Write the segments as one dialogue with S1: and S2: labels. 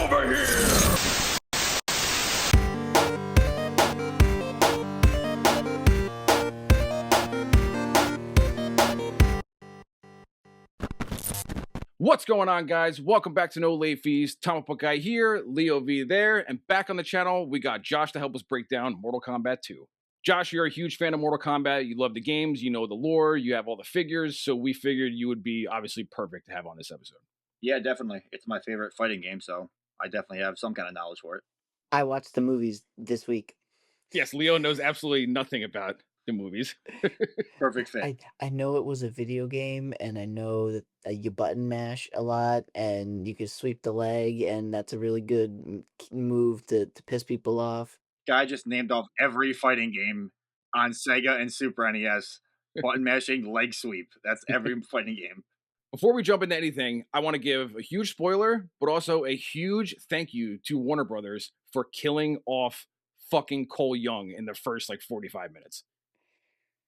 S1: over here! What's going on, guys? Welcome back to No Late Fees. Comic Book Guy here, Leo V there, and back on the channel, we got Josh to help us break down Mortal Kombat 2. Josh, you're a huge fan of Mortal Kombat. You love the games, you know the lore, you have all the figures, so we figured you would be obviously perfect to have on this episode.
S2: Yeah, definitely. It's my favorite fighting game, so I definitely have some kind of knowledge for it.
S3: I watched the movies this week.
S1: Yes, Leo knows absolutely nothing about the movies.
S2: Perfect fit.
S3: I know it was a video game, and I know that you button mash a lot, and you can sweep the leg, and that's a really good move to piss people off.
S2: Guy just named off every fighting game on Sega and Super NES. Button mashing, leg sweep. That's every fighting game.
S1: Before we jump into anything, I want to give a huge spoiler, but also a huge thank you to Warner Brothers for killing off fucking Cole Young in the first 45 minutes.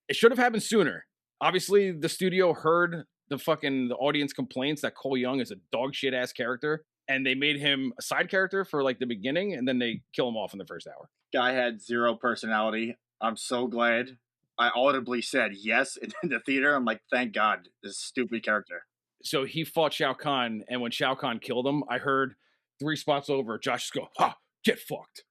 S1: It should have happened sooner. Obviously, the studio heard the audience complaints that Cole Young is a dog shit ass character, and they made him a side character for the beginning, and then they kill him off in the first hour.
S2: Guy had zero personality. I'm so glad. I audibly said yes in the theater. I'm like, thank God, this stupid character.
S1: So he fought Shao Kahn, and when Shao Kahn killed him, I heard 3 spots over, Josh just go, ha, get fucked.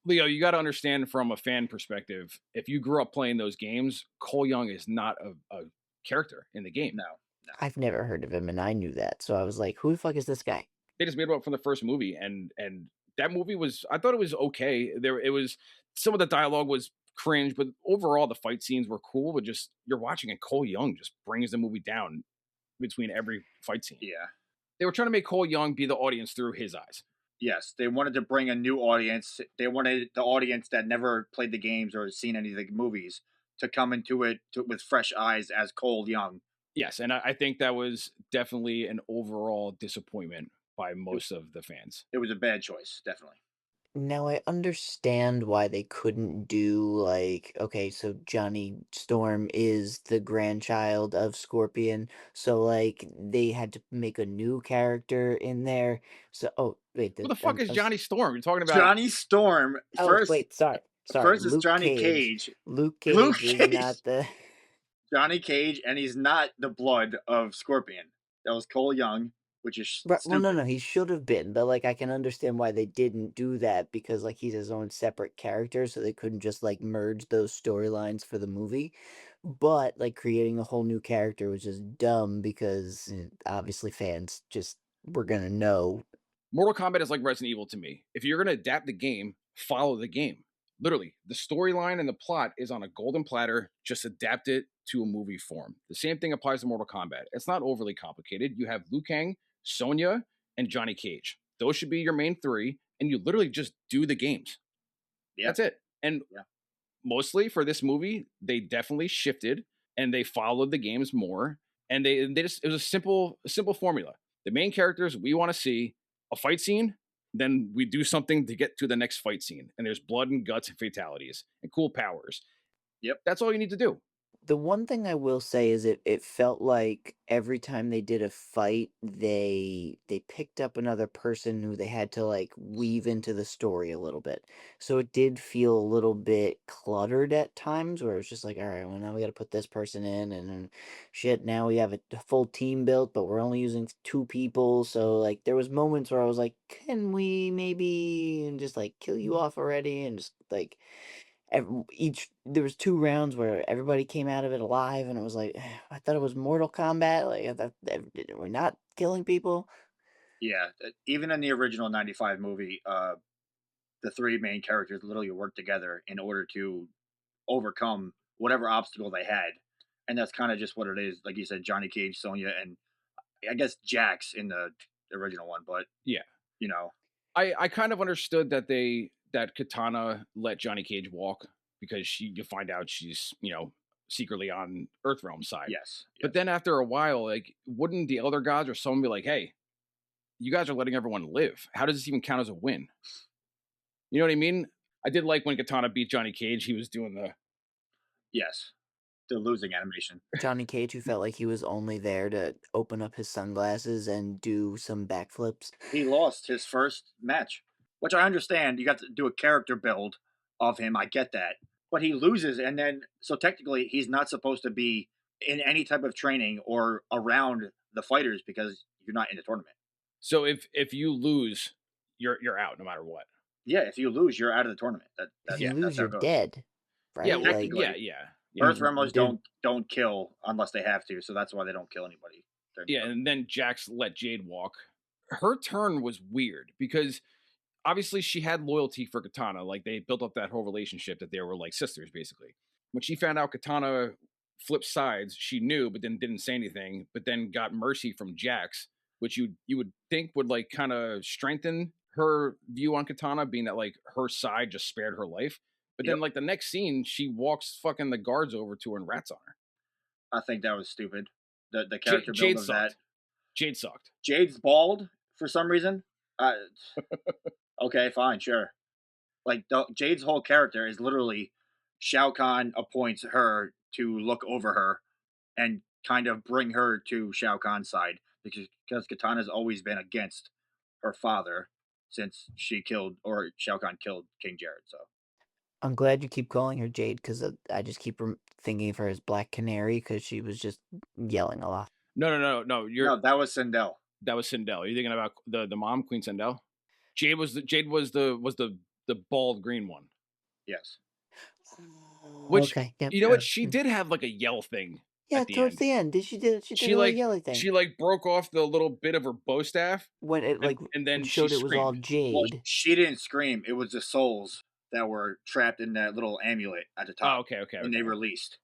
S1: Leo, you got to understand from a fan perspective, if you grew up playing those games, Cole Young is not a character in the game.
S2: No.
S3: I've never heard of him, and I knew that, so I was like, "Who the fuck is this guy?"
S1: They just made him up from the first movie, and that movie was, I thought it was okay. It was, some of the dialogue was cringe, but overall the fight scenes were cool. But just, you're watching, and Cole Young just brings the movie down between every fight scene.
S2: Yeah.
S1: They were trying to make Cole Young be the audience through his eyes.
S2: Yes, they wanted to bring a new audience. They wanted the audience that never played the games or seen any of the movies to come into it with fresh eyes as Cole Young.
S1: Yes, and I think that was definitely an overall disappointment by most of the fans.
S2: It was a bad choice, definitely.
S3: Now I understand why they couldn't do okay, so Johnny Storm is the grandchild of Scorpion, so they had to make a new character in there. So oh wait,
S1: Who the fuck is Johnny Storm? You're talking about
S2: Johnny Storm. First,
S3: wait, sorry.
S2: First is
S3: Luke
S2: Johnny
S3: Cage.
S2: Cage.
S3: Luke Cage
S2: Luke
S3: is
S2: Cage.
S3: not the
S2: Johnny Cage, and he's not the blood of Scorpion. That was Cole Young, which is
S3: Right, well,
S2: stupid.
S3: no, he should have been, but I can understand why they didn't do that because he's his own separate character, so they couldn't just merge those storylines for the movie. But creating a whole new character was just dumb because obviously fans just were gonna know.
S1: Mortal Kombat is like Resident Evil to me. If you're going to adapt the game, follow the game. Literally, the storyline and the plot is on a golden platter. Just adapt it to a movie form. The same thing applies to Mortal Kombat. It's not overly complicated. You have Liu Kang, Sonya, and Johnny Cage. Those should be your main 3, and you literally just do the games.
S2: Yeah.
S1: That's it. And mostly for this movie, they definitely shifted and they followed the games more. And they just, it was a simple formula. The main characters we want to see a fight scene, then we do something to get to the next fight scene. And there's blood and guts and fatalities and cool powers.
S2: Yep.
S1: That's all you need to do.
S3: The one thing I will say is it felt like every time they did a fight, they picked up another person who they had to weave into the story a little bit. So it did feel a little bit cluttered at times where it's just all right, well now we got to put this person in and then shit, now we have a full team built, but we're only using 2 people. So there was moments where I was like, can we maybe just kill you off already and just there was 2 rounds where everybody came out of it alive, and it was I thought it was Mortal Kombat. I thought we're not killing people.
S2: Yeah, even in the original '95 movie, the 3 main characters literally worked together in order to overcome whatever obstacle they had, and that's kind of just what it is. Like you said, Johnny Cage, Sonya, and I guess Jax in the original one. But
S1: yeah,
S2: I
S1: kind of understood that Katana let Johnny Cage walk because you find out she's, secretly on Earthrealm's side.
S2: Yes.
S1: But then after a while, wouldn't the Elder Gods or someone be like, hey, you guys are letting everyone live. How does this even count as a win? You know what I mean? I did like when Katana beat Johnny Cage, he was doing the...
S2: Yes. The losing animation.
S3: Johnny Cage, who felt like he was only there to open up his sunglasses and do some backflips.
S2: He lost his first match, which I understand. You got to do a character build of him. I get that, but he loses, and then so technically he's not supposed to be in any type of training or around the fighters because you're not in the tournament.
S1: So if you lose, you're out no matter what.
S2: Yeah, if you lose, you're out of the tournament.
S3: If you
S2: That's
S3: lose,
S2: how
S3: you're
S2: it goes.
S3: dead, right?
S1: Yeah, well,
S3: Like,
S1: yeah, yeah.
S2: Earth
S3: you
S2: Realmers
S3: did-
S2: don't kill unless they have to, so that's why they don't kill anybody.
S1: Yeah, and then Jax let Jade walk. Her turn was weird because obviously she had loyalty for Katana. Like they built up that whole relationship that they were like sisters, basically. When she found out Katana flipped sides, she knew, but then didn't say anything. But then got mercy from Jax, which you would think would like kind of strengthen her view on Katana, being that like her side just spared her life. But then
S2: Yep.
S1: like the next scene, she walks fucking the guards over to her and rats on her.
S2: I think that was stupid. The character
S1: Jade
S2: build of
S1: sucked.
S2: that.
S1: Jade sucked.
S2: Jade's bald for some reason. Okay, fine, sure. Like Jade's whole character is literally Shao Kahn appoints her to look over her and kind of bring her to Shao Kahn's side because Katana's always been against her father since she killed or Shao Kahn killed King Jared. So
S3: I'm glad you keep calling her Jade because I just keep thinking of her as Black Canary because she was just yelling a lot.
S1: No.
S2: no, that was Sindel.
S1: That was Sindel. Are you thinking about the mom, Queen Sindel? Jade was the bald green one.
S2: Yes.
S1: Which
S3: Okay, yep.
S1: you know what? She did have like a yell thing.
S3: Yeah,
S1: at the
S3: towards
S1: end.
S3: the end, she did a little yelly thing
S1: She like broke off the little bit of her bow staff
S3: when it like
S1: and then
S3: showed
S1: she
S3: it was all
S1: screamed.
S2: Well,
S3: Jade.
S2: she didn't scream. It was the souls that were trapped in that little amulet at the top.
S1: Oh, okay.
S2: And they released.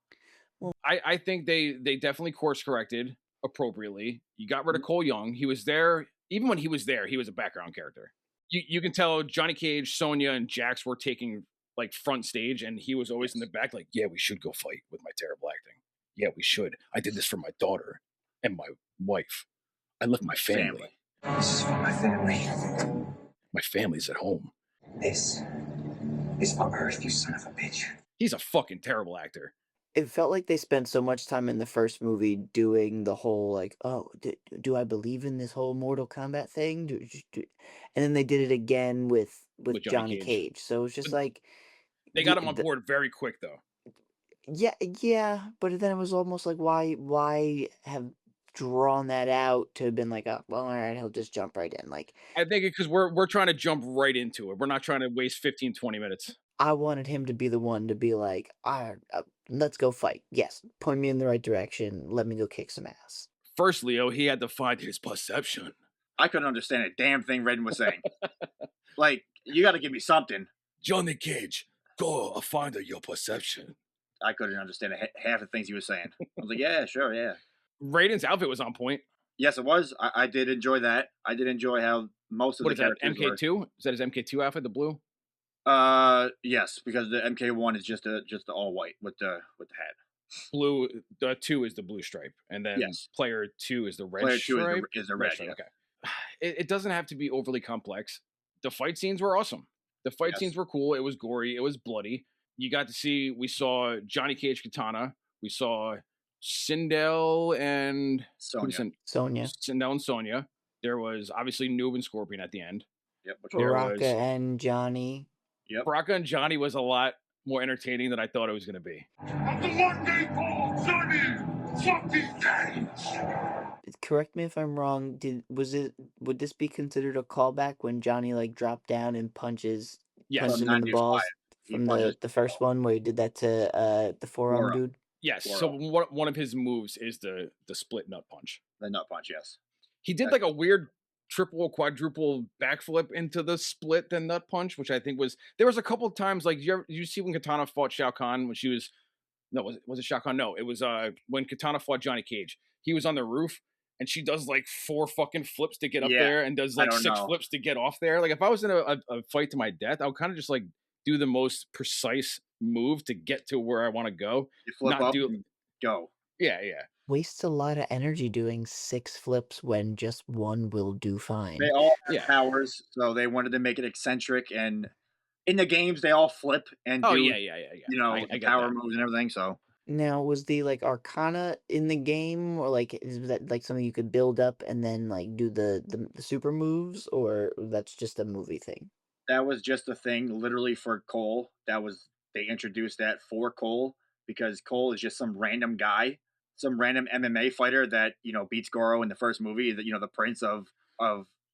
S1: I think they definitely course corrected appropriately. You got rid of Cole Young. He was there. Even when he was there, he was a background character. You can tell Johnny Cage, Sonya, and Jax were taking like front stage, and he was always in the back, like, yeah, we should go fight with my terrible acting. Yeah, we should. I did this for my daughter and my wife. I left my family.
S4: This is for my family.
S1: My family's at home.
S4: This is for Earth, you son of a bitch.
S1: He's a fucking terrible actor.
S3: It felt like they spent so much time in the first movie doing the whole like, oh, do I believe in this whole Mortal Kombat thing? And then they did it again with Johnny Cage. So it's just like
S1: they got him on board very quick, though.
S3: Yeah, but then it was almost like why have drawn that out to have been like, oh, well, all right, he'll just jump right in. Like
S1: I think because we're trying to jump right into it. We're not trying to waste 15, 20 minutes.
S3: I wanted him to be the one to be like, all right, let's go fight. Yes, point me in the right direction. Let me go kick some ass.
S1: First, Leo, he had to find his perception.
S2: I couldn't understand a damn thing Redden was saying. Like, you got to give me something.
S1: Johnny Cage, go find your perception.
S2: I couldn't understand half the things he was saying. I was like, yeah, sure, yeah.
S1: Raiden's outfit was on point.
S2: Yes, it was. I did enjoy that. I did enjoy how most of
S1: What
S2: the
S1: is that,
S2: characters
S1: MK2? Is that his MK2 outfit, the blue?
S2: Yes, because the MK1 is just the all white with the hat.
S1: Blue, the 2 is the blue stripe, and then
S2: Yes.
S1: player 2 is the red
S2: Player
S1: stripe.
S2: 2 is the red,
S1: stripe,
S2: yeah.
S1: okay. It doesn't have to be overly complex. The fight scenes were awesome. The fight
S2: Yes.
S1: scenes were cool. It was gory. It was bloody. You got to see, we saw Johnny Cage Katana. We saw Sindel and
S2: Sonya.
S3: Sonya,
S1: Sindel and Sonya. There was obviously Noob and Scorpion at the end.
S2: Yep. Which
S1: There
S3: Baraka
S1: was-
S3: and Johnny.
S2: Yep.
S1: Baraka and Johnny was a lot more entertaining than I thought it was going to be.
S4: I'm the one they call Johnny fucking Cage.
S3: Correct me if I'm wrong. Would this be considered a callback when Johnny like dropped down and punches
S1: Yes.
S3: him in the
S2: 95,
S3: balls
S2: he
S3: from
S2: punches
S3: the first one where he did that to the forearm
S2: Laura.
S3: dude?
S1: Yes.
S2: Laura.
S1: So one of his moves is the split nut punch.
S2: the nut punch. Yes.
S1: He did like a weird triple, quadruple backflip into the split then nut punch, which I think there was a couple of times like you see when Katana fought Shao Kahn when she was was it Shao Kahn? No, it was when Katana fought Johnny Cage. He was on the roof and she does like 4 fucking flips to get up
S2: Yeah,
S1: there and does
S2: I
S1: like
S2: don't
S1: 6
S2: know.
S1: flips to get off there. Like if I was in a fight to my death, I would kind of just like do the most precise move to get to where I want to go.
S2: You flip
S1: Not
S2: up
S1: do-
S2: and go.
S1: Yeah.
S3: Wastes a lot of energy doing 6 flips when just one will do fine.
S2: They all have
S1: Yeah.
S2: powers, so they wanted to make it eccentric. And in the games, they all flip and
S1: Oh
S2: do
S1: yeah.
S2: you know
S1: I
S2: the
S1: get
S2: power
S1: that.
S2: moves and everything. So
S3: Now, was the, like, arcana in the game, or, like, is that, like, something you could build up and then, like, do the super moves, or that's just a movie thing?
S2: That was just a thing literally for Cole. They introduced that for Cole because Cole is just some random guy, some random MMA fighter that, beats Goro in the first movie, that, the prince of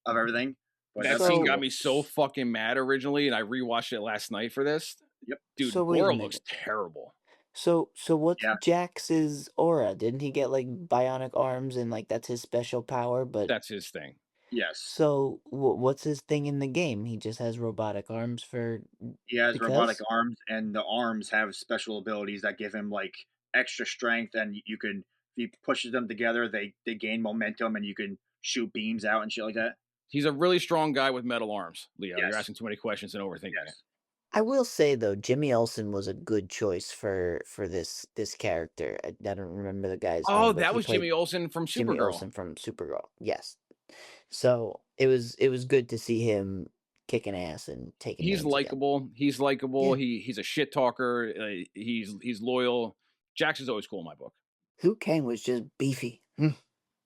S2: everything. But
S1: That
S2: that's
S1: scene got
S3: So
S1: me so fucking mad originally, and I rewatched it last night for this.
S2: Yep.
S1: Dude,
S3: wait a
S1: Goro looks
S3: minute.
S1: terrible.
S3: So what's
S2: Yeah,
S3: Jax's aura? Didn't he get, like, bionic arms and, like, that's his special power, but
S1: That's his thing.
S2: yes.
S3: so what's his thing in the game? He just has robotic arms for
S2: He has robotic
S3: because?
S2: arms, and the arms have special abilities that give him like extra strength. And you can, if he pushes them together, they gain momentum, and you can shoot beams out and shit like that.
S1: He's a really strong guy with metal arms, Leo. You're
S2: Yes,
S1: asking too many questions and overthinking it.
S2: yes.
S3: I will say though, Jimmy Olsen was a good choice for this character. I don't remember the guy's
S1: Oh,
S3: name, but
S1: that
S3: he
S1: was
S3: played
S1: Jimmy Olsen from
S3: Jimmy
S1: Supergirl.
S3: Olsen from Supergirl. Yes. So it was good to see him kicking ass and taking
S1: He's
S3: names again.
S1: likable. He's likable.
S3: Yeah.
S1: He's a shit talker. He's loyal. Jax is always cool in my book.
S3: Liu Kang was just beefy.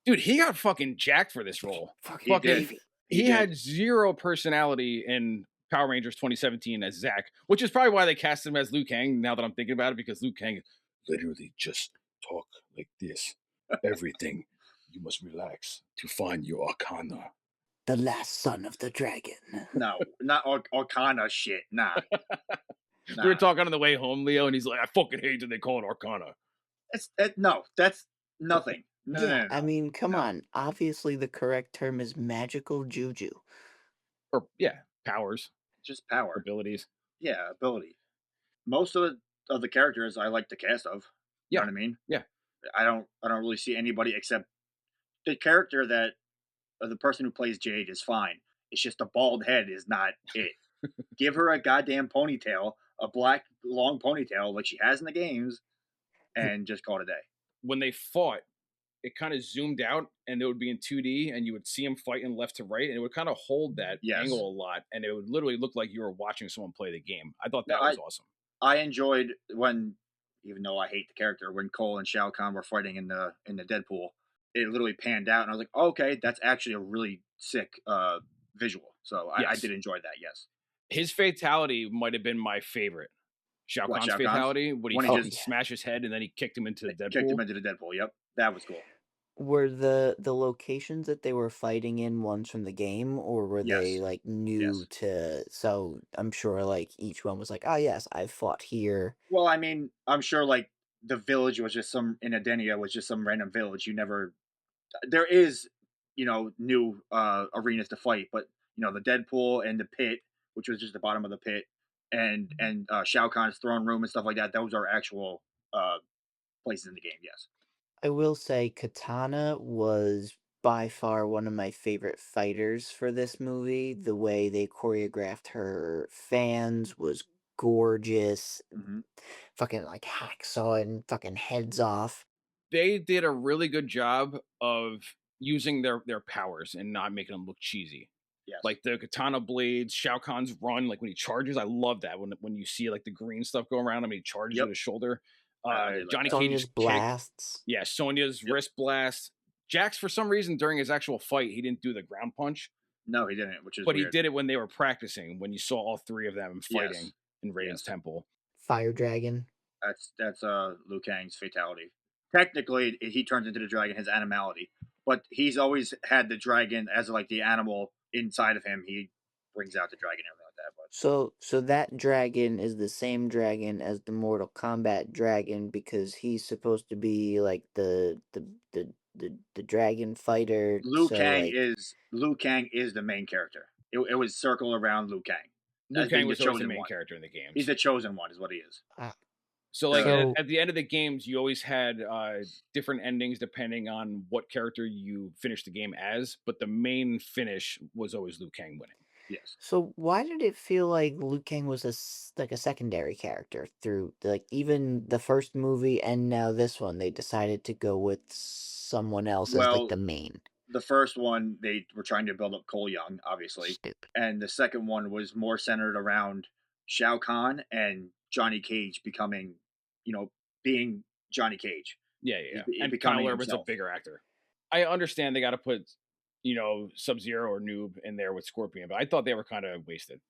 S1: Dude, he got fucking jacked for this role.
S3: Fucking
S2: He
S1: Fucking,
S2: did.
S3: beefy.
S2: He
S1: he
S2: did.
S1: had zero personality in Power Rangers 2017 as Zack, which is probably why they cast him as Liu Kang. Now that I'm thinking about it, because Liu Kang literally just talk like this. Everything you must relax to find your arcana.
S3: The last son of the dragon.
S2: No, not Arcana shit. Nah,
S1: We were
S2: nah.
S1: talking on the way home, Leo, and he's like, "I fucking hate that they call it arcana."
S2: No, that's nothing. No, no,
S3: Yeah,
S2: no,
S3: I
S2: no,
S3: mean, come
S2: no.
S3: on. Obviously the correct term is magical juju.
S1: Or yeah, powers,
S2: Just power.
S1: abilities.
S2: Yeah, ability. Most of the characters I like the cast of. You know
S1: Yeah,
S2: what I mean?
S1: yeah.
S2: I don't really see anybody except the character that the person who plays Jade is fine. It's just the bald head is not it. Give her a goddamn ponytail, a black long ponytail like she has in the games, and just call it a day.
S1: When they fought, it kind of zoomed out and it would be in 2D and you would see them fighting left to right and it would kind of hold that
S2: Yes.
S1: angle a lot and it would literally look like you were watching someone play the game. I thought
S2: No,
S1: that was awesome.
S2: I enjoyed when, even though I hate the character, when Cole and Shao Kahn were fighting in the Deadpool, it literally panned out, and I was like, oh, okay, that's actually a really sick visual. So I
S1: Yes.
S2: did enjoy that. Yes.
S1: His fatality might have been my favorite. Shao
S2: What,
S1: Kahn's
S2: Shao Kahn's?
S1: fatality, when he
S2: When he
S3: Oh
S1: fucking
S2: just
S3: yeah.
S1: smashed his head and then he kicked him into the
S2: kicked him
S1: Deadpool.
S2: into the Deadpool. Yep, that was cool.
S3: Were the locations that they were fighting in ones from the game, or were they
S2: Yes,
S3: like new
S2: yes.
S3: to? So I'm sure like each one was like, oh yes, I've fought here.
S2: Well, I mean, I'm sure like the village was just some in Adenia was just some random village. You never there is new arenas to fight, but the Deadpool and the pit, which was just the bottom of the pit, and Shao Kahn's throne room and stuff like that. Those are actual uh, places in the game. Yes.
S3: I will say Katana was by far one of my favorite fighters for this movie. The way they choreographed her fans was gorgeous.
S2: Hmm.
S3: Fucking like hacksawing fucking heads off.
S1: They did a really good job of using their powers and not making them look cheesy.
S2: Yes.
S1: Like the katana blades, Shao Kahn's run, like when he charges, I love that when you see like the green stuff go around him, and he charges with
S2: Yep.
S1: his shoulder.
S2: I did like
S1: Johnny
S2: that.
S3: Sonya's
S1: Cage's kick,
S3: blasts.
S1: yeah, Sonya's
S2: Yep.
S1: wrist blast. Jax, for some reason, during his actual fight, he didn't do the ground punch,
S2: No, he didn't, which is
S1: but he
S2: weird.
S1: did it when they were practicing. When you saw all three of them fighting
S2: Yes.
S1: in Raiden's
S2: Yes.
S1: temple,
S3: Fire dragon.
S2: That's Liu Kang's fatality. Technically, he turns into the dragon, his animality, but he's always had the dragon as like the animal inside of him. He brings out the dragon and everything like that. But
S3: So that dragon is the same dragon as the Mortal Kombat dragon because he's supposed to be like the dragon fighter. So like
S2: Liu Kang is the main character. It was circled around Liu Kang.
S1: Liu Kang
S2: He's the
S1: was always the
S2: chosen
S1: main
S2: one.
S1: character in the
S2: He's
S1: games.
S2: the chosen one, is what he is.
S3: ah,
S1: So like
S2: The,
S3: so
S1: at the end of the games, you always had different endings depending on what character you finished the game as, but the main finish was always Liu Kang winning.
S2: yes.
S3: so why did it feel like Liu Kang was like a secondary character through like even the first movie and now this one they decided to go with someone else as like
S2: Well,
S3: the main.
S2: the first one they were trying to build up Cole Young, obviously,
S3: Stupid.
S2: and the second one was more centered around Shao Kahn and Johnny Cage becoming, you know, being Johnny Cage.
S1: Yeah, yeah.
S2: He's
S1: And Kyle
S2: becoming
S1: Urban's a
S2: himself.
S1: bigger actor. I understand they got to put, Sub-Zero or Noob in there with Scorpion, but I thought they were kind of wasted.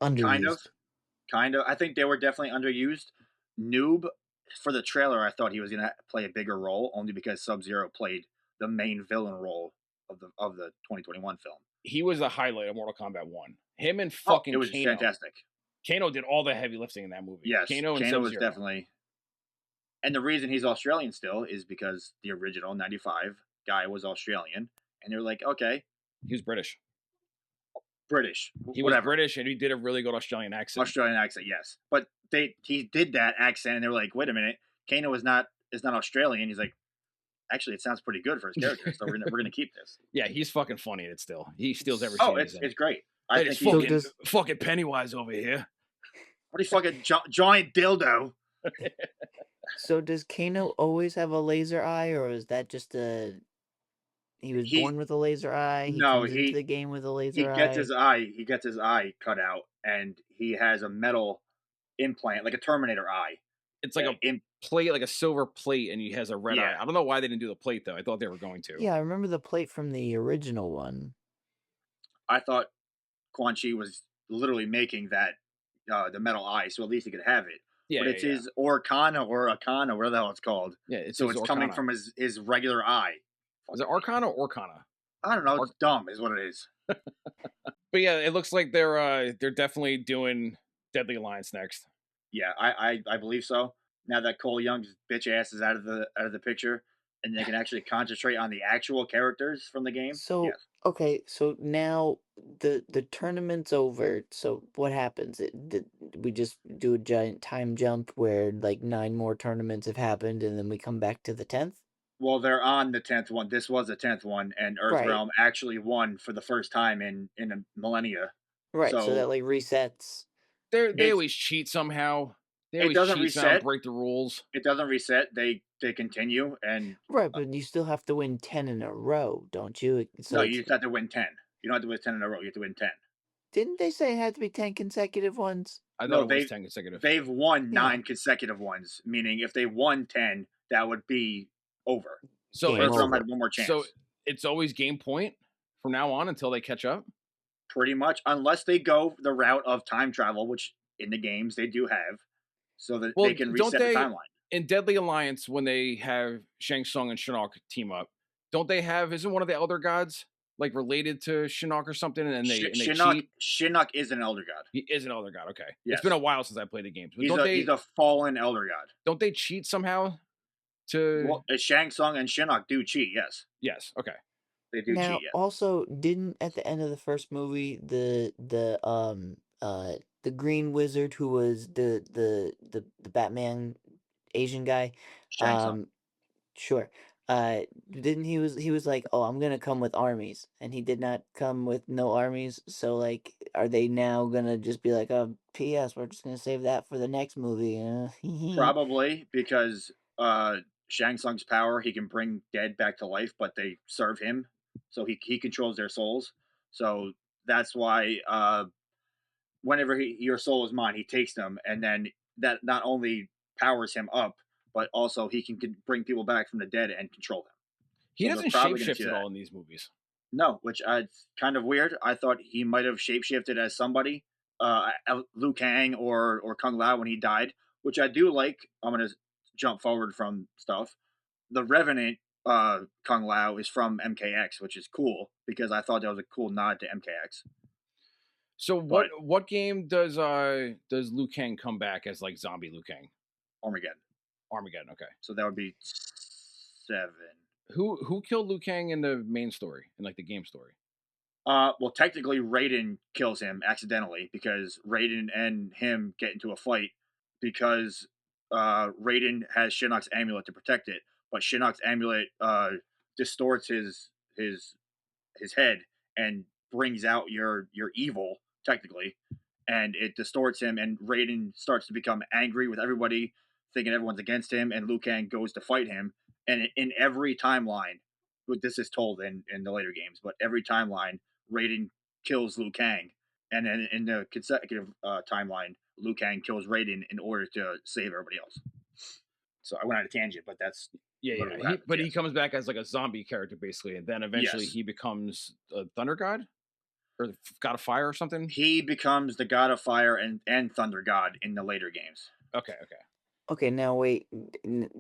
S2: Kind of,
S3: Underused.
S2: kind of. I think they were definitely underused. Noob, for the trailer, I thought he was gonna play a bigger role, only because Sub-Zero played the main villain role of the 2021 film.
S1: He was the highlight of Mortal Kombat 1. Him and
S2: Oh, it
S1: fucking
S2: was
S1: Kano.
S2: fantastic.
S1: Kano did all the heavy lifting in that movie.
S2: Yes,
S1: Kano and
S2: Kano was
S1: Sub-Zero.
S2: definitely. And the reason he's Australian still is because the original '95 guy was Australian, and they're like, okay,
S1: He was British.
S2: British,
S1: He was
S2: whatever,
S1: British, and he did a really good Australian accent.
S2: Australian accent, yes. But he did that accent, and they were like, wait a minute, Kano is not Australian. He's like, actually, it sounds pretty good for his character, so we're gonna keep this.
S1: Yeah, he's fucking funny in it still. He steals every
S2: Oh,
S1: scene he's in.
S2: it's great. I
S1: That
S2: think
S1: is
S2: he's
S1: fucking,
S3: does-
S1: fucking Pennywise over here.
S2: what are you fucking giant dildo?
S3: So does Kano always have a laser eye, or is that just he was
S2: He
S3: born with a laser eye? He
S2: no,
S3: comes into the game with a
S2: he
S3: laser
S2: gets
S3: eye.
S2: he gets his eye cut out, and he has a metal implant, like a Terminator eye.
S1: It's like a plate, like a silver plate, and he has a red eye. I don't know why they didn't do the plate though. I thought they were going to.
S3: Yeah, I remember the plate from the original one.
S2: I thought Quan Chi was literally making that the metal eye, so at least he could have it.
S1: Yeah,
S2: But it's
S1: yeah.
S2: his Orcana or Akana, whatever the hell it's called.
S1: Yeah, it's
S2: So
S1: his
S2: it's coming
S1: Orcana.
S2: from his regular eye.
S1: Is it Arcana or Orcana?
S2: I don't know. It's dumb, is what it is.
S1: But yeah, it looks like they're definitely doing Deadly Alliance next.
S2: Yeah, I believe so. Now that Cole Young's bitch ass is out of the picture, and they can actually concentrate on the actual characters from the game.
S3: So
S2: Yes.
S3: okay, so now the tournament's over. So what happens? We just do a giant time jump where like 9 more tournaments have happened, and then we come back to the 10th.
S2: Well, they're on the 10th one. This was the 10th one, and
S3: Right.
S2: Earthrealm actually won for the first time in a millennia.
S3: Right. So
S2: So
S3: that like resets.
S1: They
S2: It's-
S1: always cheat somehow. They
S2: It
S1: always
S2: doesn't
S1: cheat somehow,
S2: reset.
S1: break the rules.
S2: It doesn't reset. They continue, and
S3: Right, but you still have to win 10 in a row, don't you? So
S2: no,
S3: it's,
S2: you just have to win 10. You don't have to win 10 in a row. You have to win 10.
S3: didn't they say it had to be 10 consecutive ones?
S1: I
S2: No,
S1: thought it was 10 consecutive.
S2: They've won
S3: Yeah.
S2: 9 consecutive ones, meaning if they won 10, that would be over.
S1: So
S3: Game
S1: it's,
S2: Earthrealm
S3: over.
S2: had one more chance.
S1: so it's always game point from now on until they catch up.
S2: Pretty much, unless they go the route of time travel, which in the games they do have, so that
S1: Well,
S2: they can
S1: don't
S2: reset
S1: they-
S2: the timeline.
S1: In Deadly Alliance, when they have Shang Tsung and Shinnok team up, don't they have? Isn't one of the Elder Gods like related to Shinnok or something? And they cheat.
S2: Shinnok is an elder god.
S1: He is an Elder God. Okay,
S2: Yes.
S1: It's been a while since I played the games. But
S2: He's a fallen elder god.
S1: don't they cheat somehow? To
S2: Well, Shang Tsung and Shinnok do cheat. Yes,
S1: yes, okay.
S2: they do
S3: Now,
S2: cheat. Yes.
S3: also, didn't at the end of the first movie the Green Wizard who was the Batman Asian guy,
S2: Shang Tsung.
S3: sure, didn't he was like, oh, I'm gonna come with armies, and he did not come with no armies. So like, are they now gonna just be like, oh, P.S. We're just gonna save that for the next movie?
S2: Probably because Shang Tsung's power, he can bring dead back to life, but they serve him, so he controls their souls. So that's why whenever your soul is mine, he takes them, and then that not only powers him up, but also he can bring people back from the dead and control them.
S1: He
S2: So they're
S1: doesn't
S2: probably gonna
S1: shapeshift
S2: do
S1: at
S2: that.
S1: all in these movies.
S2: No, which it's kind of weird. I thought he might have shapeshifted as somebody, Liu Kang or Kung Lao when he died, which I do like. I'm gonna jump forward from stuff. The Revenant Kung Lao is from MKX, which is cool because I thought that was a cool nod to MKX.
S1: So what game does Liu Kang come back as like zombie Liu Kang?
S2: Armageddon.
S1: Armageddon. Okay.
S2: So that would be 7.
S1: Who killed Liu Kang in the main story, in like the game story?
S2: Well, technically, Raiden kills him accidentally because Raiden and him get into a fight because Raiden has Shinnok's amulet to protect it, but Shinnok's amulet distorts his head and brings out your evil technically, and it distorts him. And Raiden starts to become angry with everybody, thinking everyone's against him. And Liu Kang goes to fight him. And in every timeline, this is told in the later games, but every timeline, Raiden kills Liu Kang, and then in the consecutive timeline, Liu Kang kills Raiden in order to save everybody else. So I went on a tangent, but that's
S1: Yeah,
S2: literally
S1: yeah.
S2: what happens.
S1: But he comes back as like a zombie character basically, and then eventually
S2: Yes.
S1: he becomes a thunder god or the god of fire or something.
S2: He becomes the god of fire and thunder god in the later games.
S1: Okay, okay.
S3: Okay, now wait.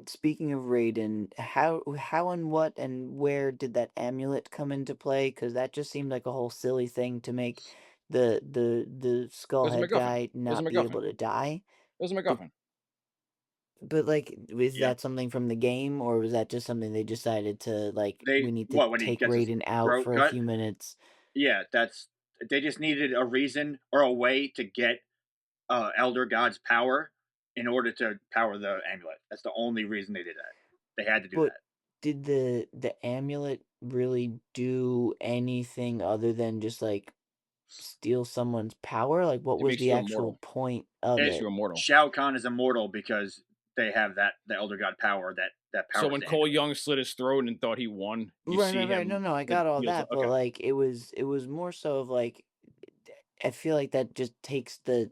S3: Speaking of Raiden, how and what and where did that amulet come into play? Because that just seemed like a whole silly thing to make the
S1: It was a
S3: skullhead
S1: MacGuffin.
S3: guy
S1: It was a
S3: not be
S1: MacGuffin.
S3: able to die.
S1: It was a
S3: But
S1: MacGuffin.
S3: but like, is
S2: Yeah.
S3: that something from the game, or was that just something they decided to like?
S2: They
S3: We need to
S2: what when he
S3: take
S2: gets his
S3: Raiden out
S2: throat
S3: for a
S2: cut?
S3: few minutes.
S2: Yeah, they just needed a reason or a way to get Elder God's power in order to power the amulet. That's the only reason they did that. They had to do
S3: But
S2: that.
S3: did the amulet really do anything other than just like steal someone's power? Like, what
S1: It
S3: was
S1: makes
S3: the
S1: you
S3: actual
S1: immortal.
S3: point
S1: It
S3: of
S1: makes
S2: It
S1: you
S3: it?
S1: immortal.
S2: Shao Kahn is immortal because they have the Elder God power that
S1: So
S2: powers
S1: when
S2: the
S1: Cole
S2: amulet.
S1: Young slit his throat and thought he won, you
S3: Right,
S1: see
S3: right, right. No,
S1: him
S3: no, I
S1: the
S3: got all
S1: wheels.
S3: that, but
S1: Okay.
S3: like it was more so of like I feel like that just takes the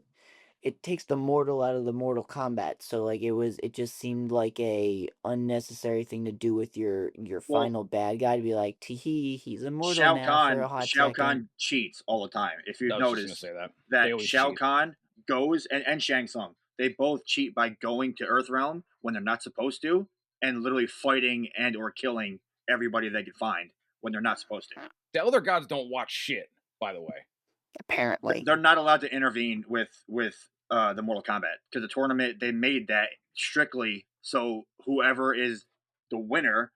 S3: mortal out of the Mortal Kombat. So like it just seemed like a unnecessary thing to do with your
S2: Well,
S3: final bad guy to be like, tee he's immortal now for a hot
S2: Shao
S3: second.
S2: Kahn cheats all the time. If you
S1: I was just gonna
S2: notice
S1: say that. They
S2: that
S1: always
S2: Shao
S1: cheat.
S2: Kahn goes and Shang Tsung, they both cheat by going to Earthrealm when they're not supposed to, and literally fighting and or killing everybody they can find when they're not supposed to.
S1: The other gods don't watch shit, by the way.
S3: Apparently.
S2: They're not allowed to intervene with the Mortal Kombat because the tournament they made that strictly so whoever is the winner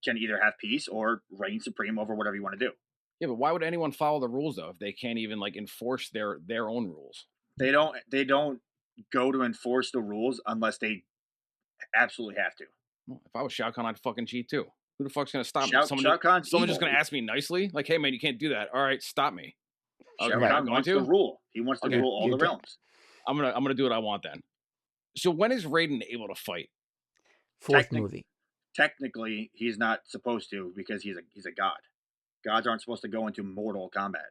S2: can either have peace or reign supreme over whatever you want to do.
S1: Yeah, but why would anyone follow the rules though if they can't even like enforce their own rules?
S2: They don't go to enforce the rules unless they absolutely have to.
S1: Well, if I was Shao Kahn, I'd fucking cheat too. Who the fuck's gonna stop me?
S2: Shao Kahn's
S1: Someone just
S2: evil.
S1: gonna ask me nicely, like, "Hey man, you can't do that." All right, stop me. Okay,
S2: Shao
S1: you're
S3: Right.
S1: not
S2: Kahn
S1: going
S2: wants to
S1: to.
S2: rule. He wants to
S1: Okay,
S2: rule all
S3: You're
S2: the
S3: dead.
S2: realms.
S1: I'm gonna do what I want then. So when is Raiden able to fight?
S3: Fourth
S2: Technic-
S3: movie.
S2: Technically, he's not supposed to because he's a god. Gods aren't supposed to go into mortal combat.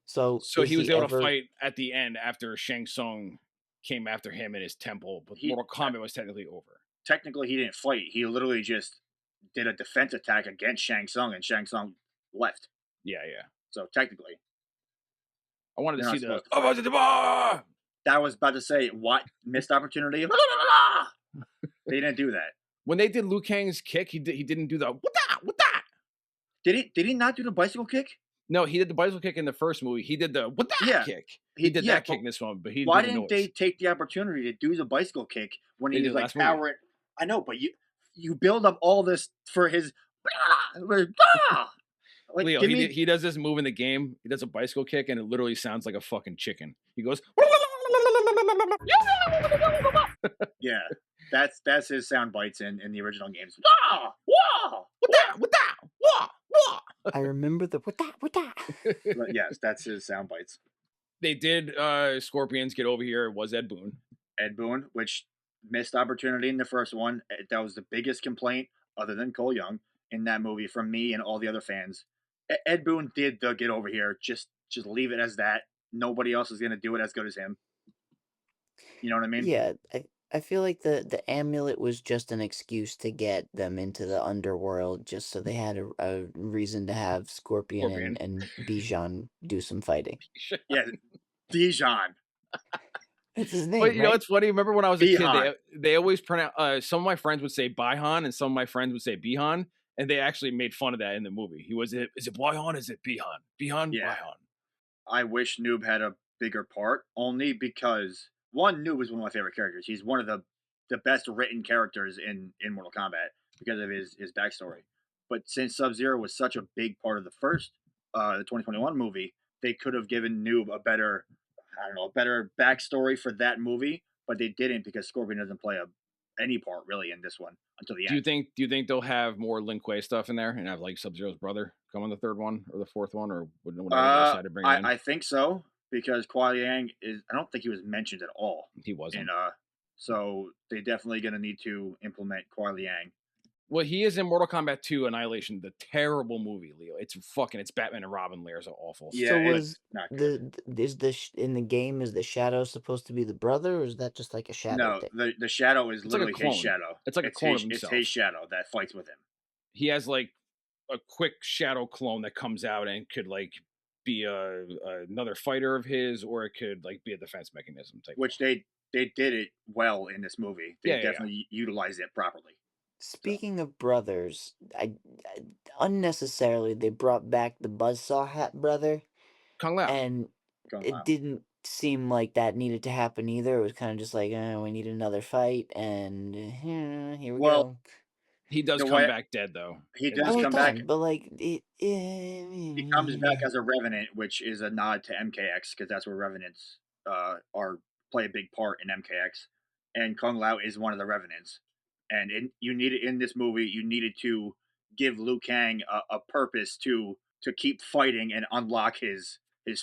S3: So
S1: So
S3: is
S1: he was
S3: he
S1: able to
S3: ever
S1: fight at the end after Shang Tsung came after him in his temple, but
S2: He
S1: Mortal Kombat was technically over.
S2: technically he didn't fight. He literally just did a defense attack against Shang Tsung, and Shang Tsung left.
S1: Yeah, yeah.
S2: So technically,
S1: I wanted to
S2: they're
S1: see
S2: not
S1: the
S2: supposed to fight.
S1: Ah!
S2: That was about to say what missed opportunity. They didn't do that.
S1: When they did Liu Kang's kick, he didn't do the what that what that.
S2: Did he not do the bicycle kick?
S1: No, he did the bicycle kick in the first movie. He did the what that
S2: Yeah,
S1: kick. He did
S2: yeah.
S1: that kick
S2: But
S1: in this one, but he didn't
S2: why
S1: do the
S2: didn't
S1: noise.
S2: they take the opportunity to do the bicycle kick when
S1: They
S2: he
S1: did
S2: was
S1: the
S2: like
S1: last movie.
S2: powering? I know, but you build up all this for his like
S1: Leo,
S2: give me
S1: he does this move in the game. He does a bicycle kick, and it literally sounds like a fucking chicken. He goes,
S2: yeah. That's his sound bites in the original games.
S1: what that, wah, wah.
S3: I remember the what that.
S2: But yes, that's his sound bites.
S1: They did Scorpions Get Over Here. It was Ed Boon.
S2: Ed Boon, which missed opportunity in the first one. That was the biggest complaint, other than Cole Young, in that movie from me and all the other fans. Ed Boon did the Get Over Here. Just leave it as that. Nobody else is gonna do it as good as him. You know what I mean?
S3: Yeah, I feel like the amulet was just an excuse to get them into the underworld, just so they had a reason to have Scorpion
S1: Scorpion.
S3: and Bijan do some fighting.
S2: Yeah, Dijon.
S3: That's his
S1: But
S3: name,
S1: you know,
S3: right?
S1: it's funny. Remember when I was a kid,
S2: Bihan.
S1: they always pronounce. Some of my friends would say Bihan, and some of my friends would say Bihan, and they actually made fun of that in the movie. Is it Bihan? Is it Bihan? Bihan,
S2: Yeah.
S1: Bihan.
S2: I wish Noob had a bigger part, only because one, Noob is one of my favorite characters. He's one of the best written characters in Mortal Kombat because of his backstory. But since Sub Zero was such a big part of the first the 2021 movie, they could have given Noob a better a better backstory for that movie, but they didn't because Scorpion doesn't play any part really in this one until the end.
S1: Do you think they'll have more Lin Kuei stuff in there and have like Sub Zero's brother come in the third one or the fourth one or whenever they decide to bring it in?
S2: I think so because Kuai Yang is. I don't think he was mentioned at all.
S1: He wasn't.
S2: So they're definitely going to need to implement Kuai Liang
S1: Well, he is in Mortal Kombat 2 Annihilation, the terrible movie, Leo. It's Batman and Robin layers are awful.
S2: Yeah,
S3: So
S2: it's
S3: was
S2: not good.
S3: in the game, is the shadow supposed to be the brother, or is that just like a shadow
S2: No,
S3: thing?
S2: the shadow is
S1: It's like a
S2: literally his
S1: clone.
S2: shadow.
S1: It's like a clone of
S2: It's
S1: himself.
S2: his shadow that fights with him.
S1: He has like a quick shadow clone that comes out and could like be another fighter of his, or it could like be a defense mechanism type
S2: Which
S1: thing.
S2: they did it well in this movie. They
S1: Yeah.
S2: definitely utilized it properly. So
S3: Speaking of brothers, I unnecessarily they brought back the Buzzsaw Hat brother,
S1: Kung Lao.
S3: and
S2: going
S3: it
S2: loud.
S3: didn't seem like that needed to happen either. It was kind of just like, we need another fight, and here we
S2: Well,
S3: go.
S1: He does
S2: the
S1: come
S2: way
S1: back dead though.
S2: he
S1: In
S2: does
S1: this
S3: Oh, it
S2: come
S1: case.
S2: back,
S3: does, but like
S2: he comes back as a revenant, which is a nod to MKX because that's where revenants are play a big part in MKX. And Kung Lao is one of the revenants. And you needed in this movie, you needed to give Liu Kang a purpose to keep fighting and unlock his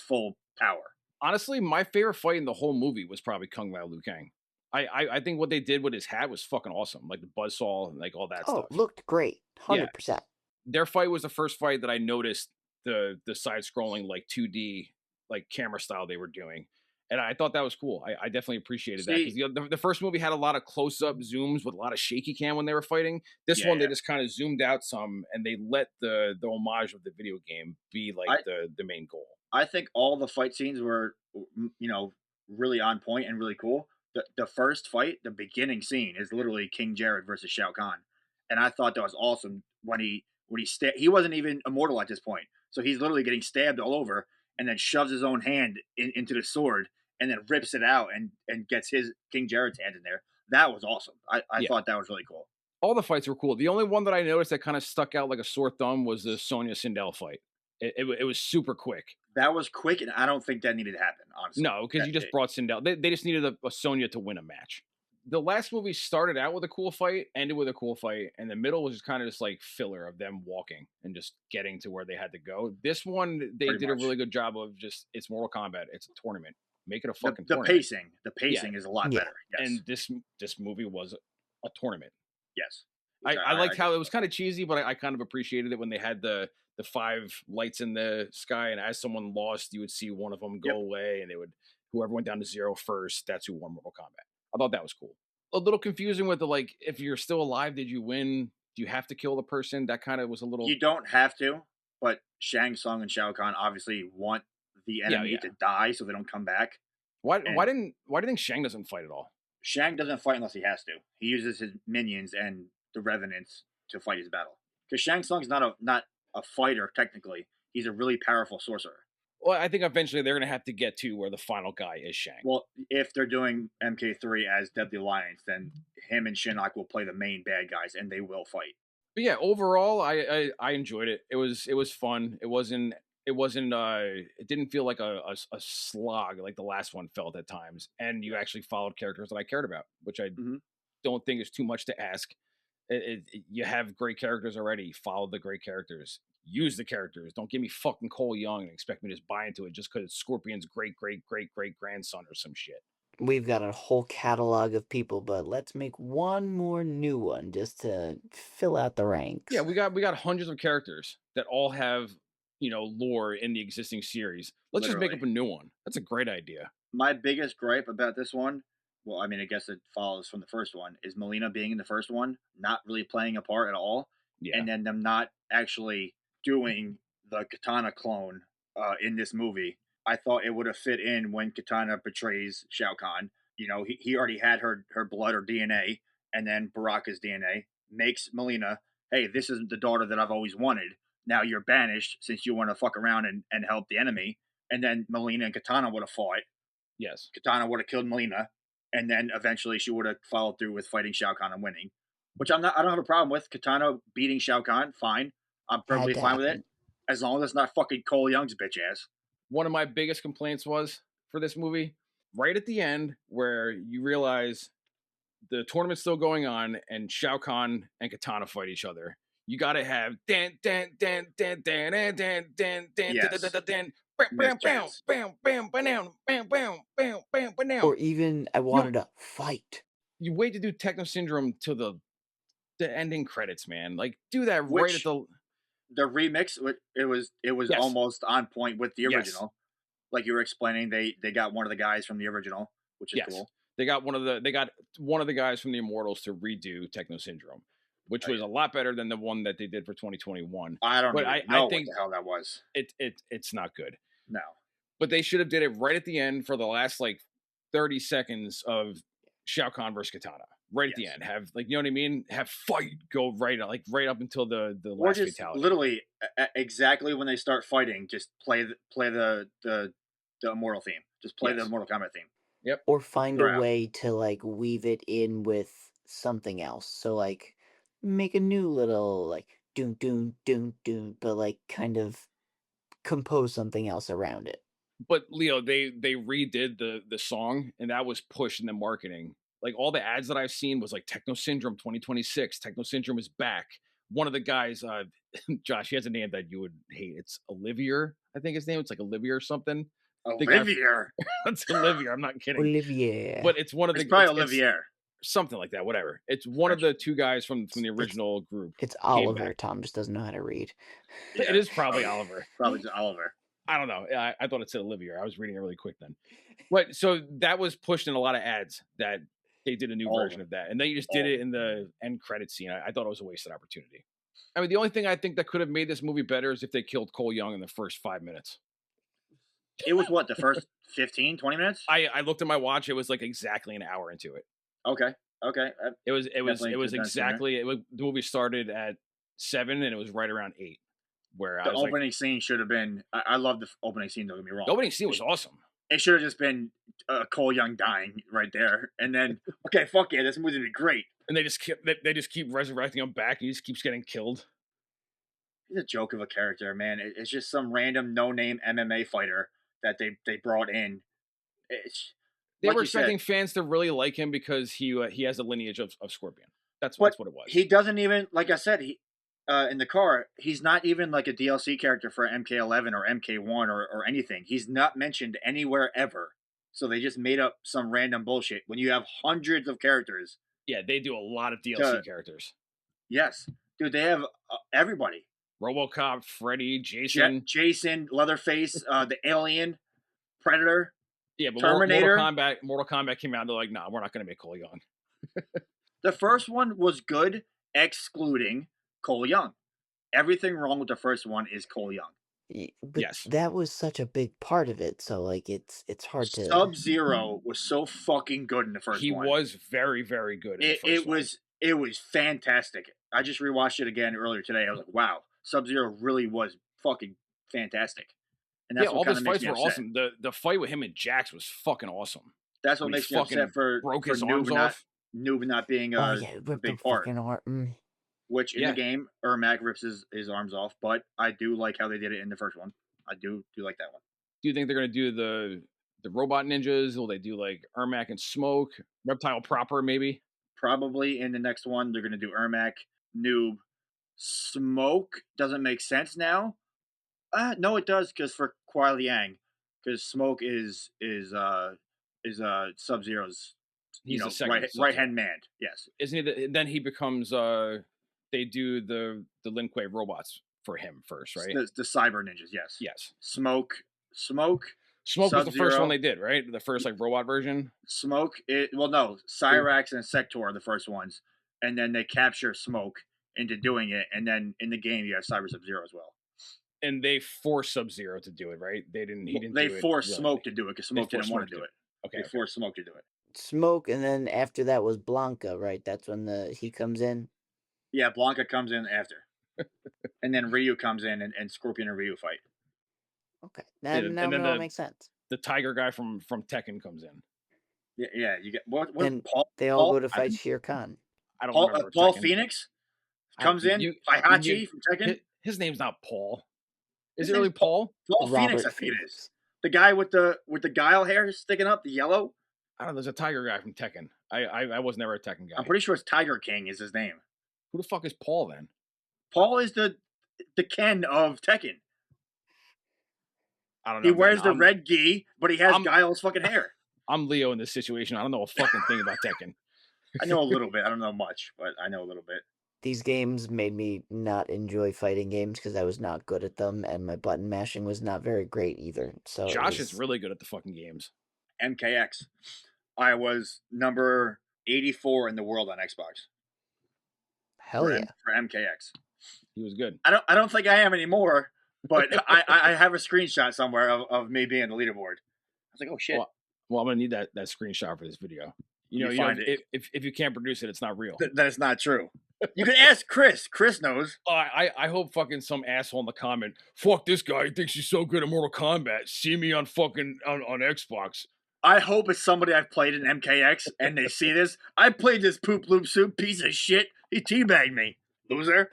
S2: full power.
S1: Honestly, my favorite fight in the whole movie was probably Kung Lao Liu Kang. I think what they did with his hat was fucking awesome, like the buzzsaw and like all that
S3: Oh,
S1: stuff.
S3: looked great,
S1: Yeah,
S3: 100%.
S1: their fight was the first fight that I noticed the side scrolling like 2D like camera style they were doing, and I thought that was cool. I definitely appreciated that because
S2: See,
S1: the first movie had a lot of close up zooms with a lot of shaky cam when they were fighting. This
S2: yeah,
S1: one they
S2: yeah.
S1: just kind of zoomed out some and they let the homage of the video game be like
S2: I
S1: the main goal.
S2: I think all the fight scenes were, really on point and really cool. The first fight, the beginning scene, is literally King Jared versus Shao Kahn, and I thought that was awesome he wasn't even immortal at this point, so he's literally getting stabbed all over, and then shoves his own hand into the sword, and then rips it out and gets his King Jared's hand in there. That was awesome. I
S1: Yeah.
S2: thought that was really cool.
S1: All the fights were cool. The only one that I noticed that kind of stuck out like a sore thumb was the Sonya Sindel fight. It was super quick.
S2: That was quick, and I don't think that needed to happen. Honestly,
S1: No, because you just brought Sindel. They just needed a Sonya to win a match. The last movie started out with a cool fight, ended with a cool fight, and the middle was just kind of just like filler of them walking and just getting to where they had to go. This one, they
S2: Pretty
S1: did a
S2: much.
S1: really good job of just it's Mortal Kombat. It's a tournament. Make it a
S2: the,
S1: fucking
S2: the
S1: tournament.
S2: pacing is a lot
S3: Yeah.
S2: better. Yes,
S1: And this movie was a tournament.
S2: yes.
S1: I liked how it was kind of cheesy, but I kind of appreciated it when they had the 5 lights in the sky, and as someone lost, you would see one of them go
S2: Yep.
S1: away, and whoever went down to 0 first, that's who won Mortal Kombat. I thought that was cool. A little confusing with the like, if you're still alive, did you win? Do you have to kill the person? That kind of was a little.
S2: You don't have to, but Shang Tsung and Shao Kahn obviously want the enemy
S1: yeah.
S2: to die so they don't come back.
S1: Why
S2: And
S1: why do you think Shang doesn't fight at all?
S2: Shang doesn't fight unless he has to. He uses his minions and the revenants to fight his battle. Because Shang Tsung's not a fighter technically. He's a really powerful sorcerer.
S1: Well, I think eventually they're gonna have to get to where the final guy is Shang.
S2: Well, if they're doing MK3 as Deadly Alliance, then him and Shinnok will play the main bad guys, and they will fight.
S1: But yeah, overall, I enjoyed it. It was fun. It didn't feel like a slog like the last one felt at times. And you actually followed characters that I cared about, which I
S2: Mhm.
S1: don't think is too much to ask. You have great characters already. Follow the great characters. Use the characters. Don't give me fucking Cole Young and expect me to just buy into it just because it's Scorpion's great grandson or some shit.
S3: We've got a whole catalog of people, but let's make one more new one just to fill out the ranks.
S1: Yeah, we got hundreds of characters that all have lore in the existing series. Let's just make up a new one. That's a great idea.
S2: My biggest gripe about this one, well, I mean, I guess it follows from the first one, is Melina being in the first one, not really playing a part at all,
S1: Yeah,
S2: and then them not actually doing the Katana clone in this movie. I thought it would have fit in when Katana betrays Shao Kahn. He already had her blood or DNA, and then Baraka's DNA makes Melina, hey, this is the daughter that I've always wanted. Now you're banished since you want to fuck around and help the enemy. And then Melina and Katana would have fought.
S1: yes.
S2: Katana would have killed Melina, and then eventually she would have followed through with fighting Shao Kahn and winning. Which I don't have a problem with. Katana beating Shao Kahn, fine. I'm
S3: Had
S2: perfectly
S3: to
S2: fine with it.
S3: happen.
S2: As long as it's not fucking Cole Young's bitch ass.
S1: One of my biggest complaints was for this movie, right at the end, where you realize the tournament's still going on and Shao Kahn and Katana fight each other. You gotta have dan dan dan dan dan dan dan dan dan
S2: Yes.
S1: dan bam
S2: Miss
S1: bam bam
S2: Jazz.
S1: bam bam bam bam bam bam bam bam.
S3: Or even I wanted to fight.
S1: You wait to do Techno Syndrome till the the ending credits, man. Like, do that right at
S2: Which
S1: the
S2: the remix, it was
S1: yes,
S2: almost on point with the
S1: yes,
S2: original. Like you were explaining, they got one of the guys from the original, which is
S1: yes.
S2: cool.
S1: They got one of the guys from the Immortals to redo Techno Syndrome, which
S2: Oh,
S1: was
S2: yeah.
S1: a lot better than the one that they did for 2021.
S2: I don't
S1: But
S2: even
S1: I
S2: know what
S1: think
S2: the hell that was.
S1: it's not good.
S2: No.
S1: But they should have did it right at the end for the last like 30 seconds of Shao Kahn versus Katana. Right at the
S2: Yes.
S1: end. Have like, you know what I mean? Have fight go right right up until the
S2: Or
S1: last
S2: just
S1: fatality.
S2: literally exactly when they start fighting, just play the Immortal theme. Just play the
S1: Yes.
S2: Mortal Kombat theme.
S1: Yep.
S3: Or find a
S2: Throughout.
S3: way to like weave it in with something else. So like make a new little like doom doom doom doom, but like kind of compose something else around it.
S1: But Leo, they redid the song and that was pushed in the marketing. Like all the ads that I've seen was like Techno Syndrome 2026. Techno Syndrome is back. One of the guys, Josh, he has a name that you would hate. It's Olivier, I think his name. It's like Olivia or something. The guy,
S2: Olivier.
S1: it's Olivia. I'm not kidding.
S3: Olivier.
S1: But it's one of
S2: It's
S1: the
S2: probably
S1: it's
S2: Olivier.
S1: something like that. Whatever. It's one of
S2: French.
S1: the two guys from the original group.
S3: It's
S1: Came
S3: Oliver.
S1: back.
S3: Tom just doesn't know how to read.
S1: It
S2: Yeah.
S1: is probably Oliver.
S2: Probably just Oliver.
S1: I don't know. I thought it said Olivia. I was reading it really quick then. But so that was pushed in a lot of ads that they did a new
S2: All of
S1: version
S2: them.
S1: of that. And then you just did
S2: All
S1: it in the end credit scene. I thought it was a wasted opportunity. I mean, the only thing I think that could have made this movie better is if they killed Cole Young in the first 5 minutes.
S2: It was what, the first 15, 20 minutes?
S1: I looked at my watch. It was like exactly an hour into it.
S2: Okay.
S1: It was
S2: Definitely could've done sooner.
S1: exactly the movie started at 7 and it was right around 8. Where I
S2: The
S1: was like,
S2: opening scene should have been. I love the opening scene. Don't get me wrong.
S1: the opening scene was awesome.
S2: It should have just been Cole Young dying right there, and then okay, fuck yeah, this movie's gonna be great.
S1: And they just keep resurrecting him back. He just keeps getting killed.
S2: He's a joke of a character, man. It's just some random no-name MMA fighter that they brought in. It's
S1: They
S2: like
S1: were
S2: you said,
S1: expecting fans to really like him because he has a lineage of Scorpion. That's
S2: but
S1: what it was.
S2: he doesn't even, like I said, he in the car, he's not even like a DLC character for MK11 or MK1 or anything. He's not mentioned anywhere ever. So they just made up some random bullshit when you have hundreds of characters.
S1: Yeah, they do a lot of DLC
S2: To-
S1: characters.
S2: Yes, dude, they have everybody.
S1: RoboCop, Freddy, Jason.
S2: Jason, Leatherface, the Alien, Predator.
S1: Yeah, but
S2: Terminator.
S1: Mortal Kombat came out. They're like, nah, we're not going to make Cole Young.
S2: The first one was good, excluding Cole Young. Everything wrong with the first one is Cole Young.
S3: But
S1: Yes.
S3: that was such a big part of it, so like it's hard to.
S2: Sub-Zero was so fucking good in the first
S1: He
S2: one.
S1: was very, very good. In the first
S2: It was fantastic. I just rewatched it again earlier today. I was like, wow, Sub-Zero really was fucking fantastic. And that's
S1: yeah,
S2: what
S1: all
S2: kind
S1: those
S2: of makes
S1: fights
S2: me
S1: were
S2: upset.
S1: awesome. The fight with him and Jax was fucking awesome.
S2: That's what
S1: When he
S2: makes me upset
S1: fucking
S2: for
S1: broke
S2: for
S1: his arms off.
S2: Noob not being
S3: Oh
S2: a
S3: yeah, ripped
S2: big
S3: the
S2: part.
S3: fucking arm.
S2: Which in
S1: Yeah.
S2: the game, Ermac rips his arms off, but I do like how they did it in the first one. I do like that one.
S1: Do you think they're going to do the robot ninjas? Will they do like Ermac and Smoke? Reptile proper, maybe?
S2: Probably in the next one, they're going to do Ermac, Noob, Smoke. Doesn't make sense now. No, it does, because for Kuai Liang, because Smoke is Sub-Zero's
S1: He's the second
S2: right hand man. Yes,
S1: Isn't he? Then he becomes. They do the Lin Kuei robots for him first, right?
S2: the cyber ninjas. Yes,
S1: Yes.
S2: Smoke.
S1: Smoke was the first
S2: Sub-Zero.
S1: one they did, right? The first like robot version.
S2: Smoke. No, Cyrax and Sector are the first ones, and then they capture Smoke into doing it, and then in the game you have Cyber Sub-Zero as well.
S1: And they forced Sub-Zero to do it, right? They didn't. He didn't.
S2: They
S1: do it
S2: forced
S1: willingly.
S2: Smoke to do it because Smoke didn't
S1: forced
S2: want to
S1: Smoke
S2: do it.
S1: Okay.
S2: They forced Smoke to do it.
S3: Smoke, and then after that was Blanca, right? That's when he comes in.
S2: Yeah, Blanca comes in after, and then Ryu comes in, and Scorpion and Ryu fight.
S3: Okay,
S1: And
S3: now
S1: then
S3: it all makes sense.
S1: The tiger guy from Tekken comes in.
S2: Yeah. You get what?
S3: Then
S2: Paul?
S3: They all
S2: Paul-
S3: go to fight Shere Khan.
S1: I don't
S2: Paul,
S1: remember.
S2: Paul
S1: Tekken.
S2: Phoenix
S1: I-
S2: comes in.
S1: you-
S2: Heihachi
S1: you-
S2: from Tekken.
S1: His name's not Paul. Is
S2: His
S1: it really
S2: name's
S1: Paul?
S2: Paul Phoenix, I
S3: Robert
S2: think it is.
S3: Phoenix.
S2: The guy with the guile hair sticking up, the yellow.
S1: I don't know. There's a tiger guy from Tekken. I was never a Tekken guy.
S2: I'm pretty sure it's Tiger King is his name.
S1: Who the fuck is Paul then?
S2: Paul is the Ken of Tekken.
S1: I don't know.
S2: He wears
S1: man.
S2: the red gi, but he has
S1: I'm-
S2: Guile's fucking hair.
S1: I'm Leo in this situation. I don't know a fucking thing about Tekken.
S2: I know a little bit. I don't know much, but I know a little bit.
S3: These games made me not enjoy fighting games because I was not good at them, and my button mashing was not very great either. So it
S1: Josh is
S3: was
S1: really good at the fucking games.
S2: MKX. I was number 84 in the world on Xbox
S3: hell yeah.
S2: for MKX.
S1: He was good.
S2: I don't think I am anymore, but I have a screenshot somewhere of me being the leaderboard. I was like, oh shit.
S1: Well, I'm gonna need that screenshot for this video. You know,
S2: find it.
S1: If you can't produce it, it's not real.
S2: That is not true. You can ask Chris. Chris knows.
S1: I hope fucking some asshole in the comment, fuck this guy, he thinks he's so good at Mortal Kombat. See me on fucking on Xbox.
S2: I hope it's somebody I've played in MKX and they see this. I played this poop loop soup piece of shit. He teabagged me. Loser.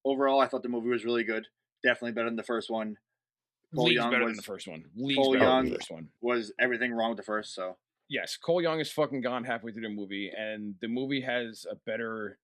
S2: Overall, I thought the movie was really good. Definitely better than the first one.
S1: League's better than the first one.
S2: Was everything wrong with the first, so.
S1: Yes, Cole Young is fucking gone halfway through the movie, and the movie has better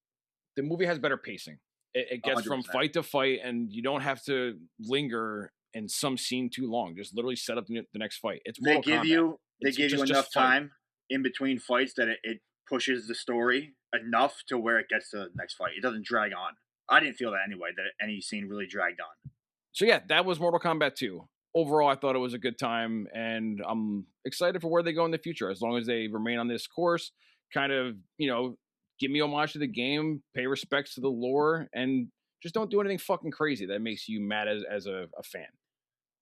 S1: pacing. It gets
S2: 100%.
S1: from fight to fight, and you don't have to linger in some scene too long. Just literally set up the next fight. It's
S2: They
S1: Mortal
S2: give
S1: Kombat.
S2: you
S1: Just
S2: enough
S1: fight.
S2: time in between fights that it pushes the story enough to where it gets to the next fight. It doesn't drag on. I didn't feel that anyway, that any scene really dragged on.
S1: So yeah, that was Mortal Kombat 2. Overall, I thought it was a good time, and I'm excited for where they go in the future. As long as they remain on this course, kind of, give me homage to the game, pay respects to the lore, and just don't do anything fucking crazy that makes you mad as a fan.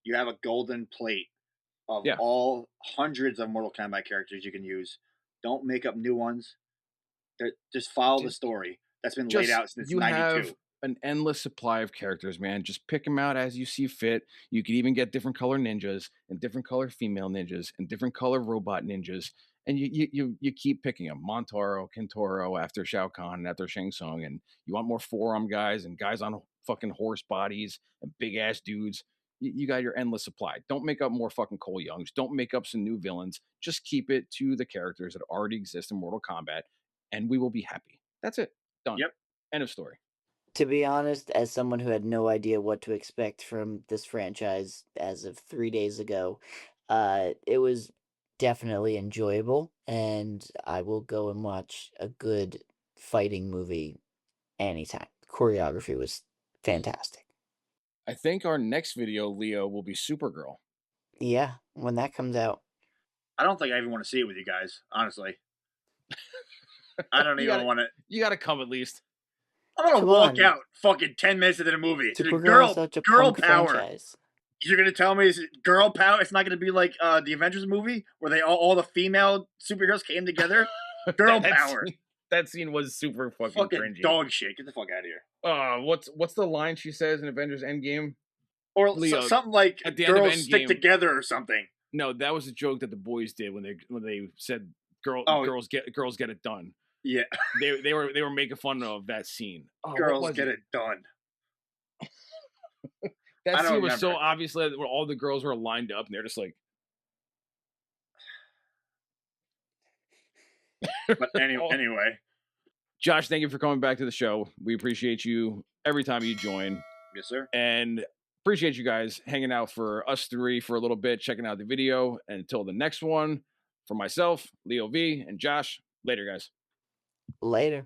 S2: You have a golden plate of all hundreds of Mortal Kombat characters you can use. Don't make up new ones. Just follow the story that's been laid out since
S1: you
S2: 92.
S1: Have an endless supply of characters, man. Just pick them out as you see fit. You could even get different color ninjas and different color female ninjas and different color robot ninjas, and you keep picking them. Montaro, Kintaro, after Shao Kahn, and after Shang Tsung, and you want more forearm guys and guys on fucking horse bodies and big ass dudes. You got your endless supply. Don't make up more fucking Cole Youngs. Don't make up some new villains. Just keep it to the characters that already exist in Mortal Kombat, and we will be happy. That's it. Done.
S2: Yep.
S1: End of story.
S3: To be honest, as someone who had no idea what to expect from this franchise as of 3 days ago, it was definitely enjoyable, and I will go and watch a good fighting movie anytime. Choreography was fantastic.
S1: I think our next video, Leo, will be Supergirl.
S3: Yeah, when that comes out.
S2: I don't think I even want to see it with you guys, honestly. I don't even want to.
S1: You got to come at least.
S2: I'm gonna walk out fucking 10 minutes into the movie.
S3: Supergirl is such a
S2: girl
S3: punk
S2: power.
S3: franchise.
S2: You're gonna tell me it's girl power? It's not gonna be like the Avengers movie where they all the female superheroes came together. Girl power.
S1: That scene was super fucking cringy.
S2: Dog shit. Get the fuck out of here.
S1: What's the line she says in Avengers Endgame?
S2: Or Leo, something like at the girls end of stick together or something.
S1: No, that was a joke that the boys did when they said girls get it done.
S2: Yeah,
S1: they were making fun of that scene.
S2: Girls get it done.
S1: That scene was so obviously where all the girls were lined up and they're just like.
S2: But anyway,
S1: Josh, thank you for coming back to the show. We appreciate you every time you join.
S2: Yes, sir.
S1: And appreciate you guys hanging out for us three for a little bit, checking out the video. And until the next one, for myself, Leo V, and Josh, later, guys.
S3: Later.